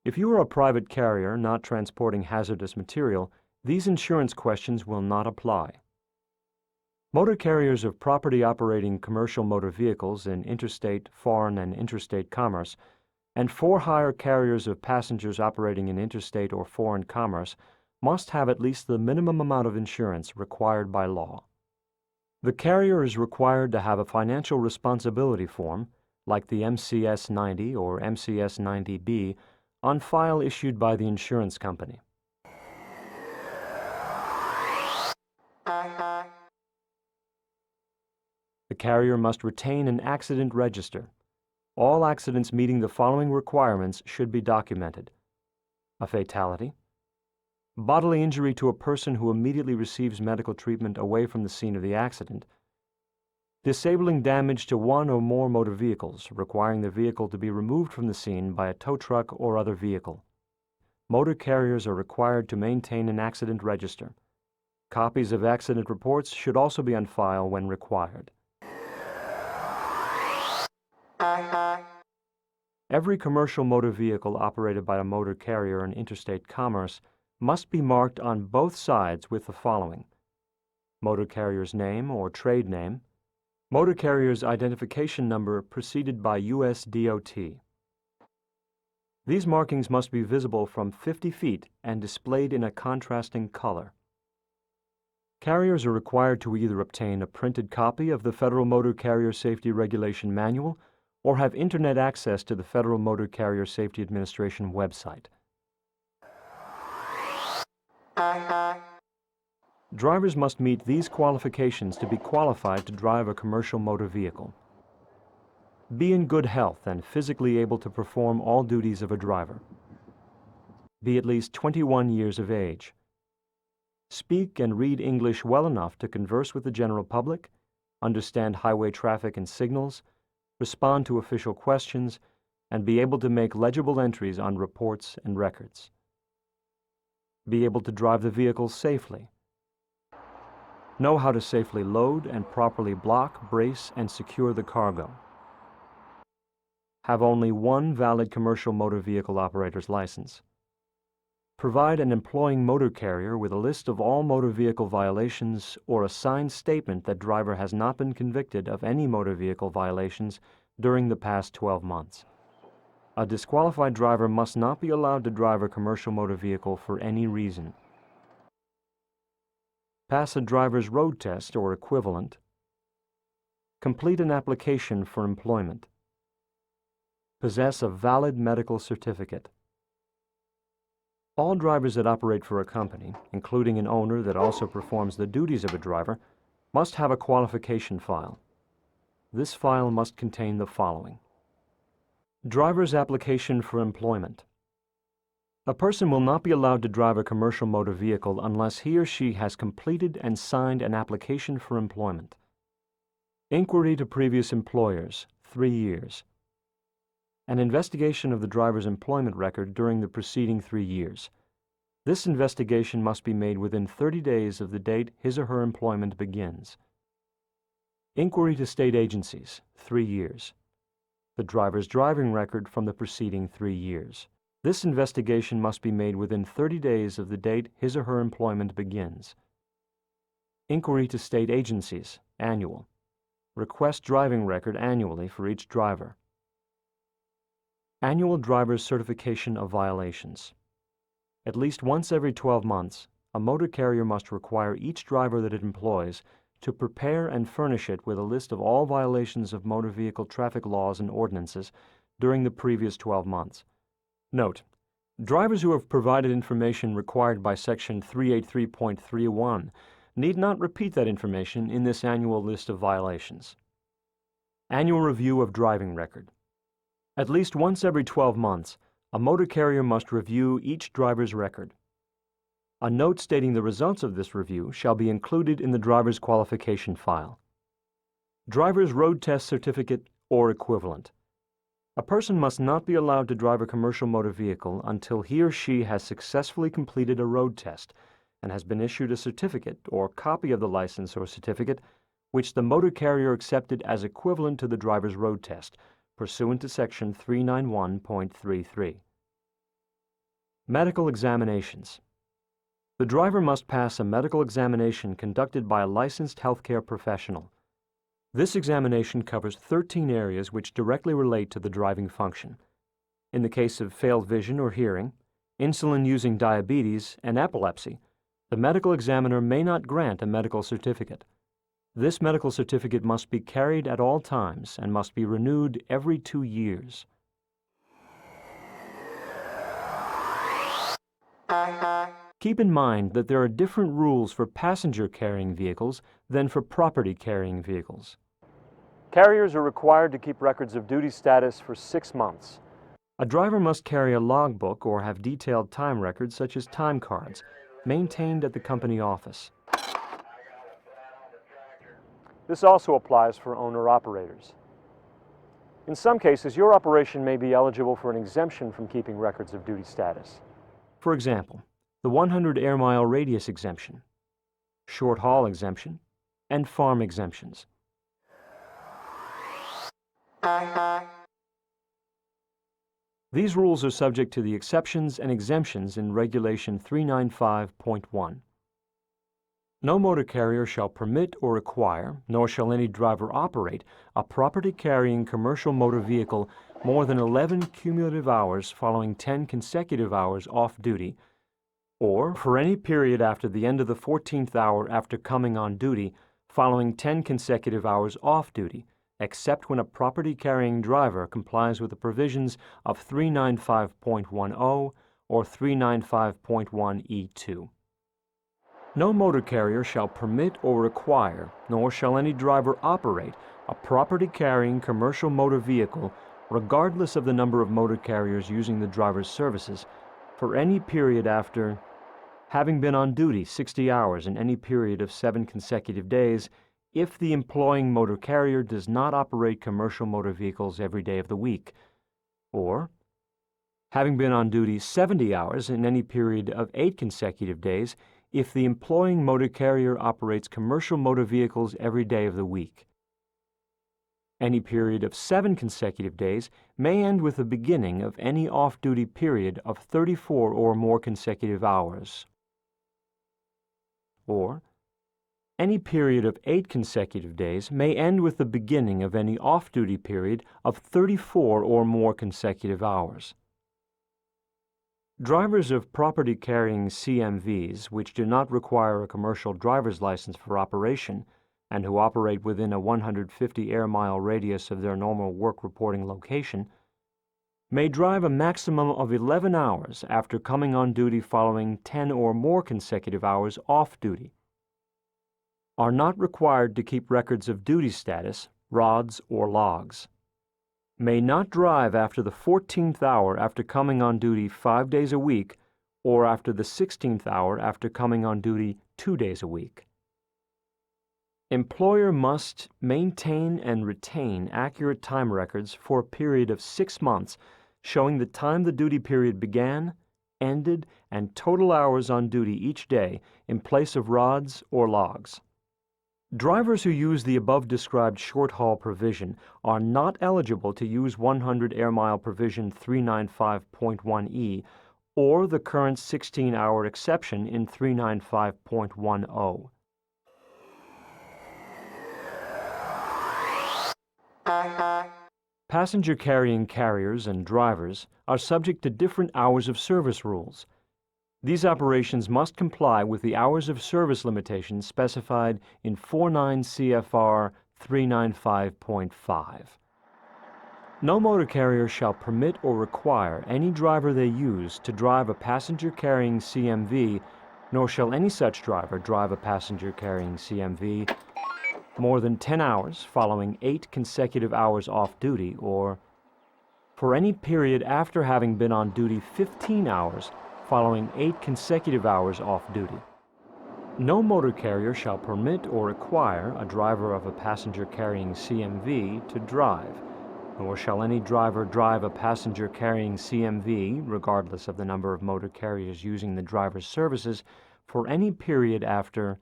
If you are a private carrier not transporting hazardous material, these insurance questions will not apply. Motor carriers of property operating commercial motor vehicles in interstate, foreign, and interstate commerce, and for-hire carriers of passengers operating in interstate or foreign commerce must have at least the minimum amount of insurance required by law. The carrier is required to have a financial responsibility form, like the MCS 90 or MCS 90B, on file issued by the insurance company. The carrier must retain an accident register. All accidents meeting the following requirements should be documented: a fatality, bodily injury to a person who immediately receives medical treatment away from the scene of the accident, disabling damage to one or more motor vehicles, requiring the vehicle to be removed from the scene by a tow truck or other vehicle. Motor carriers are required to maintain an accident register. Copies of accident reports should also be on file when required. Every commercial motor vehicle operated by a motor carrier in interstate commerce must be marked on both sides with the following: motor carrier's name or trade name, motor carrier's identification number preceded by US DOT. These markings must be visible from 50 feet and displayed in a contrasting color. Carriers are required to either obtain a printed copy of the Federal Motor Carrier Safety Regulation Manual or have Internet access to the Federal Motor Carrier Safety Administration website. Drivers must meet these qualifications to be qualified to drive a commercial motor vehicle. Be in good health and physically able to perform all duties of a driver. Be at least 21 years of age. Speak and read English well enough to converse with the general public, understand highway traffic and signals, respond to official questions, and be able to make legible entries on reports and records. Be able to drive the vehicle safely. Know how to safely load and properly block, brace, and secure the cargo. Have only one valid commercial motor vehicle operator's license. Provide an employing motor carrier with a list of all motor vehicle violations or a signed statement that driver has not been convicted of any motor vehicle violations during the past 12 months. A disqualified driver must not be allowed to drive a commercial motor vehicle for any reason. Pass a driver's road test or equivalent. Complete an application for employment. Possess a valid medical certificate. All drivers that operate for a company, including an owner that also performs the duties of a driver, must have a qualification file. This file must contain the following: driver's application for employment. A person will not be allowed to drive a commercial motor vehicle unless he or she has completed and signed an application for employment. Inquiry to previous employers, 3 years. An investigation of the driver's employment record during the preceding 3 years. This investigation must be made within 30 days of the date his or her employment begins. Inquiry to state agencies, 3 years. The driver's driving record from the preceding 3 years. This investigation must be made within 30 days of the date his or her employment begins. Inquiry to state agencies, annual. Request driving record annually for each driver. Annual driver's certification of violations. At least once every 12 months, a motor carrier must require each driver that it employs to prepare and furnish it with a list of all violations of motor vehicle traffic laws and ordinances during the previous 12 months. Note: drivers who have provided information required by Section 383.31 need not repeat that information in this annual list of violations. Annual review of driving record. At least once every 12 months, a motor carrier must review each driver's record. A note stating the results of this review shall be included in the driver's qualification file. Driver's road test certificate or equivalent. A person must not be allowed to drive a commercial motor vehicle until he or she has successfully completed a road test and has been issued a certificate or copy of the license or certificate which the motor carrier accepted as equivalent to the driver's road test, pursuant to Section 391.33. Medical examinations. The driver must pass a medical examination conducted by a licensed healthcare professional. This examination covers 13 areas which directly relate to the driving function. In the case of failed vision or hearing, insulin-using diabetes, and epilepsy, the medical examiner may not grant a medical certificate. This medical certificate must be carried at all times and must be renewed every 2 years. Keep in mind that there are different rules for passenger-carrying vehicles than for property-carrying vehicles. Carriers are required to keep records of duty status for 6 months. A driver must carry a logbook or have detailed time records such as time cards, maintained at the company office. This also applies for owner-operators. In some cases, your operation may be eligible for an exemption from keeping records of duty status. For example, the 100 air-mile radius exemption, short-haul exemption, and farm exemptions. These rules are subject to the exceptions and exemptions in Regulation 395.1. No motor carrier shall permit or require, nor shall any driver operate, a property-carrying commercial motor vehicle more than 11 cumulative hours following 10 consecutive hours off-duty, or for any period after the end of the 14th hour after coming on duty following 10 consecutive hours off-duty, except when a property-carrying driver complies with the provisions of 395.10 or 395.1E2. No motor carrier shall permit or require, nor shall any driver operate, a property-carrying commercial motor vehicle, regardless of the number of motor carriers using the driver's services, for any period after having been on duty 60 hours in any period of 7 consecutive days, if the employing motor carrier does not operate commercial motor vehicles every day of the week, or having been on duty 70 hours in any period of 8 consecutive days if the employing motor carrier operates commercial motor vehicles every day of the week. Any period of 7 consecutive days may end with the beginning of any off-duty period of 34 or more consecutive hours, or any period of 8 consecutive days may end with the beginning of any off-duty period of 34 or more consecutive hours. Drivers of property-carrying CMVs, which do not require a commercial driver's license for operation and who operate within a 150 air-mile radius of their normal work reporting location, may drive a maximum of 11 hours after coming on duty following 10 or more consecutive hours off-duty, are not required to keep records of duty status, rods, or logs, may not drive after the 14th hour after coming on duty 5 days a week or after the 16th hour after coming on duty 2 days a week. Employer must maintain and retain accurate time records for a period of 6 months showing the time the duty period began, ended, and total hours on duty each day in place of rods or logs. Drivers who use the above-described short-haul provision are not eligible to use 100 air-mile provision 395.1E or the current 16-hour exception in 395.10. Passenger-carrying carriers and drivers are subject to different hours of service rules. These operations must comply with the hours of service limitations specified in 49 CFR 395.5. No motor carrier shall permit or require any driver they use to drive a passenger-carrying CMV, nor shall any such driver drive a passenger-carrying CMV more than 10 hours following 8 consecutive hours off duty or for any period after having been on duty 15 hours following 8 consecutive hours off duty. No motor carrier shall permit or require a driver of a passenger-carrying CMV to drive, nor shall any driver drive a passenger-carrying CMV, regardless of the number of motor carriers using the driver's services, for any period after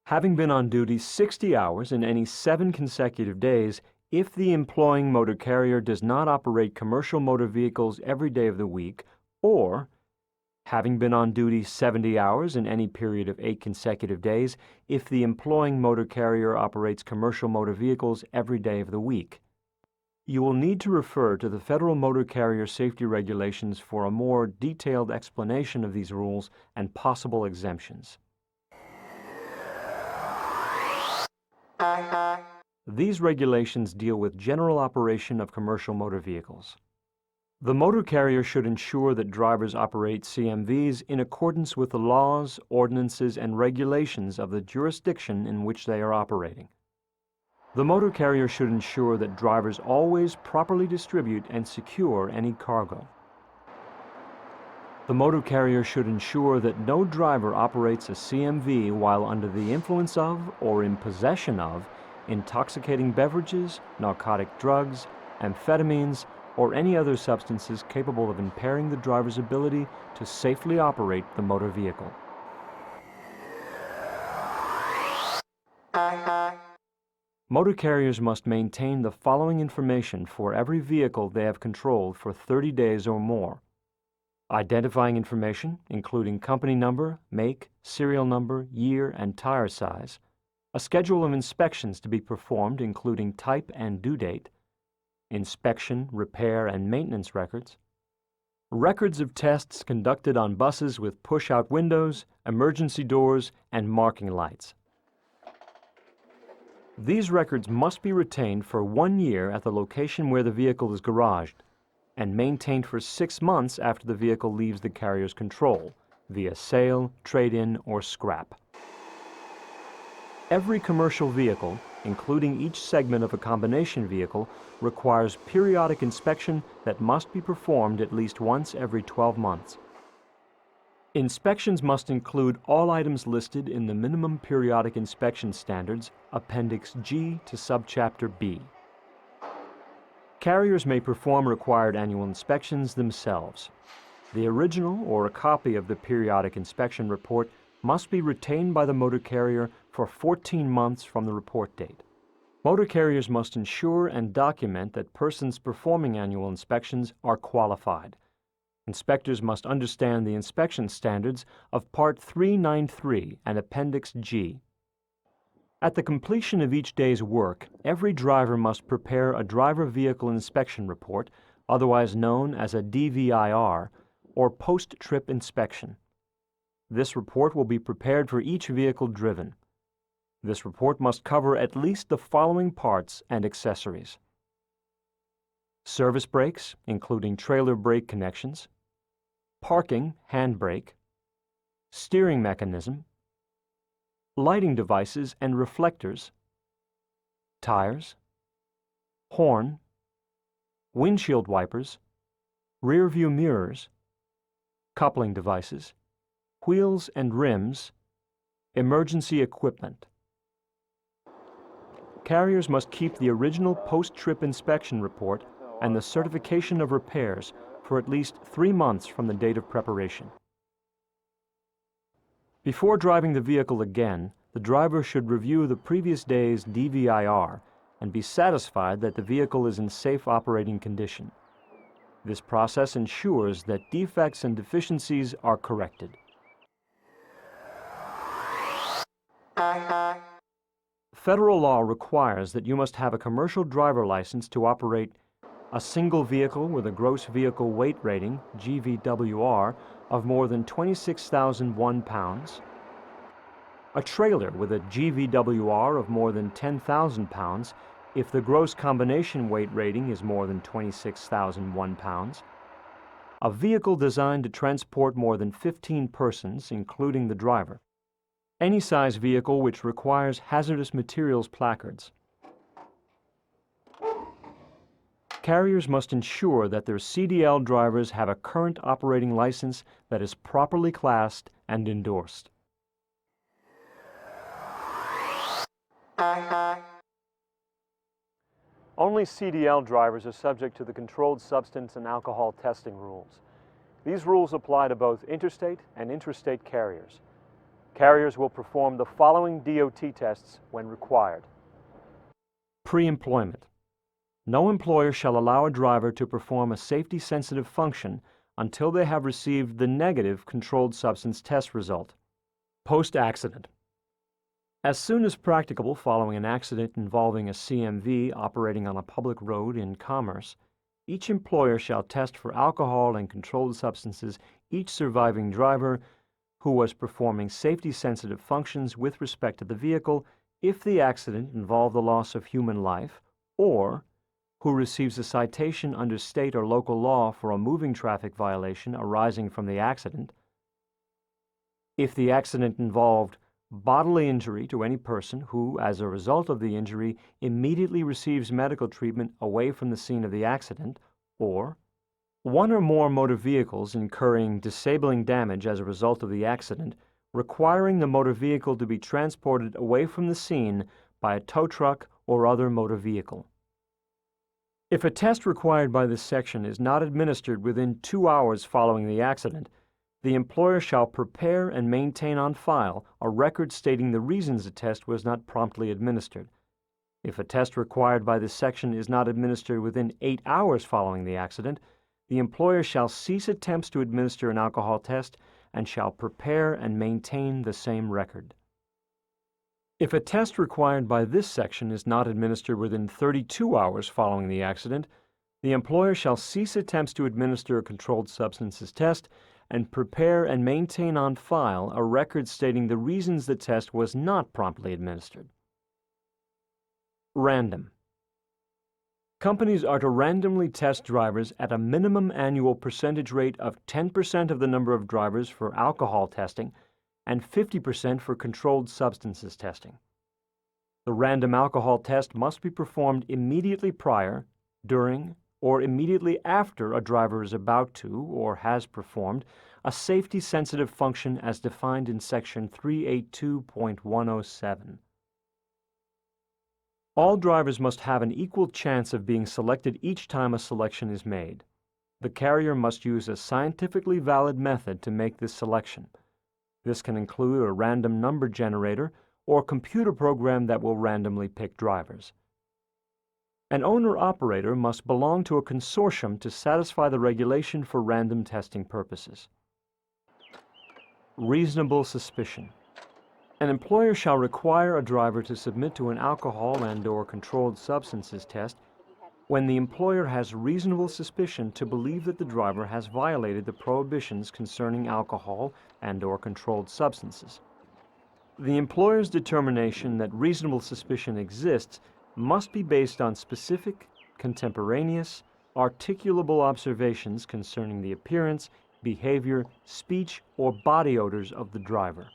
having been on duty 60 hours in any 7 consecutive days if the employing motor carrier does not operate commercial motor vehicles every day of the week, or having been on duty 70 hours in any period of 8 consecutive days if the employing motor carrier operates commercial motor vehicles every day of the week. You will need to refer to the Federal Motor Carrier Safety Regulations for a more detailed explanation of these rules and possible exemptions. These regulations deal with general operation of commercial motor vehicles. The motor carrier should ensure that drivers operate CMVs in accordance with the laws, ordinances, and regulations of the jurisdiction in which they are operating. The motor carrier should ensure that drivers always properly distribute and secure any cargo. The motor carrier should ensure that no driver operates a CMV while under the influence of or in possession of intoxicating beverages, narcotic drugs, amphetamines, or any other substances capable of impairing the driver's ability to safely operate the motor vehicle. Motor carriers must maintain the following information for every vehicle they have controlled for 30 days or more: identifying information, including company number, make, serial number, year, and tire size, a schedule of inspections to be performed, including type and due date, inspection, repair, and maintenance records, records of tests conducted on buses with push-out windows, emergency doors, and marking lights. These records must be retained for 1 year at the location where the vehicle is garaged and maintained for 6 months after the vehicle leaves the carrier's control via sale, trade-in, or scrap. Every commercial vehicle, including each segment of a combination vehicle, requires periodic inspection that must be performed at least once every 12 months. Inspections must include all items listed in the Minimum Periodic Inspection Standards, Appendix G to Subchapter B. Carriers may perform required annual inspections themselves. The original or a copy of the periodic inspection report must be retained by the motor carrier for 14 months from the report date. Motor carriers must ensure and document that persons performing annual inspections are qualified. Inspectors must understand the inspection standards of Part 393 and Appendix G. At the completion of each day's work, every driver must prepare a driver vehicle inspection report, otherwise known as a DVIR, or post-trip inspection. This report will be prepared for each vehicle driven. This report must cover at least the following parts and accessories: service brakes, including trailer brake connections, parking handbrake, steering mechanism, lighting devices and reflectors, tires, horn, windshield wipers, rear view mirrors, coupling devices, wheels and rims, emergency equipment. Carriers must keep the original post-trip inspection report and the certification of repairs for at least 3 months from the date of preparation. Before driving the vehicle again, the driver should review the previous day's DVIR and be satisfied that the vehicle is in safe operating condition. This process ensures that defects and deficiencies are corrected. Federal law requires that you must have a commercial driver license to operate a single vehicle with a gross vehicle weight rating, GVWR, of more than 26,001 pounds, a trailer with a GVWR of more than 10,000 pounds if the gross combination weight rating is more than 26,001 pounds, a vehicle designed to transport more than 15 persons, including the driver, any size vehicle which requires hazardous materials placards. Carriers must ensure that their CDL drivers have a current operating license that is properly classed and endorsed. Only CDL drivers are subject to the Controlled Substance and Alcohol Testing rules. These rules apply to both interstate and intrastate carriers. Carriers will perform the following DOT tests when required. Pre-employment. No employer shall allow a driver to perform a safety-sensitive function until they have received the negative controlled substance test result. Post-accident. As soon as practicable following an accident involving a CMV operating on a public road in commerce, each employer shall test for alcohol and controlled substances each surviving driver who was performing safety-sensitive functions with respect to the vehicle if the accident involved the loss of human life, or who receives a citation under state or local law for a moving traffic violation arising from the accident, if the accident involved bodily injury to any person who, as a result of the injury, immediately receives medical treatment away from the scene of the accident, or one or more motor vehicles incurring disabling damage as a result of the accident, requiring the motor vehicle to be transported away from the scene by a tow truck or other motor vehicle. If a test required by this section is not administered within 2 hours following the accident, the employer shall prepare and maintain on file a record stating the reasons the test was not promptly administered. If a test required by this section is not administered within 8 hours following the accident, the employer shall cease attempts to administer an alcohol test and shall prepare and maintain the same record. If a test required by this section is not administered within 32 hours following the accident, the employer shall cease attempts to administer a controlled substances test and prepare and maintain on file a record stating the reasons the test was not promptly administered. Random. Companies are to randomly test drivers at a minimum annual percentage rate of 10% of the number of drivers for alcohol testing and 50% for controlled substances testing. The random alcohol test must be performed immediately prior, during, or immediately after a driver is about to or has performed a safety-sensitive function as defined in Section 382.107. All drivers must have an equal chance of being selected each time a selection is made. The carrier must use a scientifically valid method to make this selection. This can include a random number generator or a computer program that will randomly pick drivers. An owner-operator must belong to a consortium to satisfy the regulation for random testing purposes. Reasonable suspicion. An employer shall require a driver to submit to an alcohol and/or controlled substances test when the employer has reasonable suspicion to believe that the driver has violated the prohibitions concerning alcohol and/or controlled substances. The employer's determination that reasonable suspicion exists must be based on specific, contemporaneous, articulable observations concerning the appearance, behavior, speech, or body odors of the driver.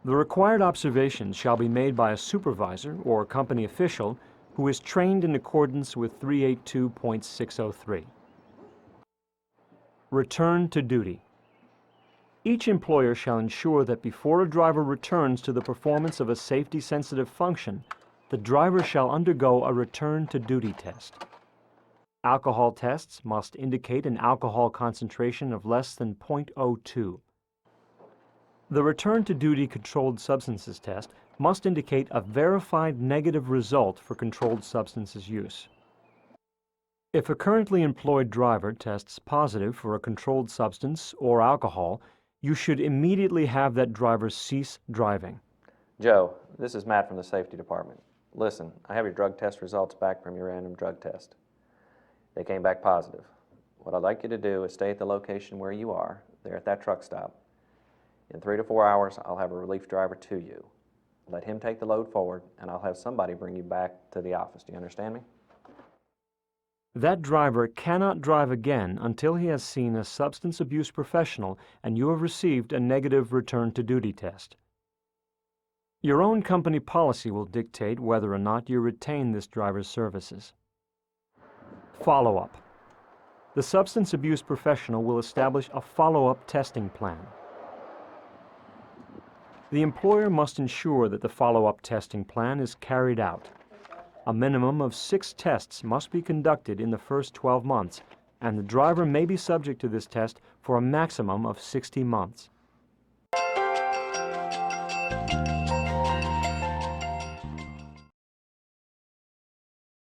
The required observations shall be made by a supervisor or company official who is trained in accordance with 382.603. Return to duty. Each employer shall ensure that before a driver returns to the performance of a safety-sensitive function, the driver shall undergo a return to duty test. Alcohol tests must indicate an alcohol concentration of less than 0.02. The return to duty controlled substances test must indicate a verified negative result for controlled substances use. If a currently employed driver tests positive for a controlled substance or alcohol, you should immediately have that driver cease driving. Joe, this is Matt from the Safety Department. Listen, I have your drug test results back from your random drug test. They came back positive. What I'd like you to do is stay at the location where you are, there at that truck stop. In 3 to 4 hours, I'll have a relief driver to you. Let him take the load forward, and I'll have somebody bring you back to the office. Do you understand me? That driver cannot drive again until he has seen a substance abuse professional and you have received a negative return to duty test. Your own company policy will dictate whether or not you retain this driver's services. Follow-up. The substance abuse professional will establish a follow-up testing plan. The employer must ensure that the follow-up testing plan is carried out. A minimum of 6 tests must be conducted in the first 12 months, and the driver may be subject to this test for a maximum of 60 months.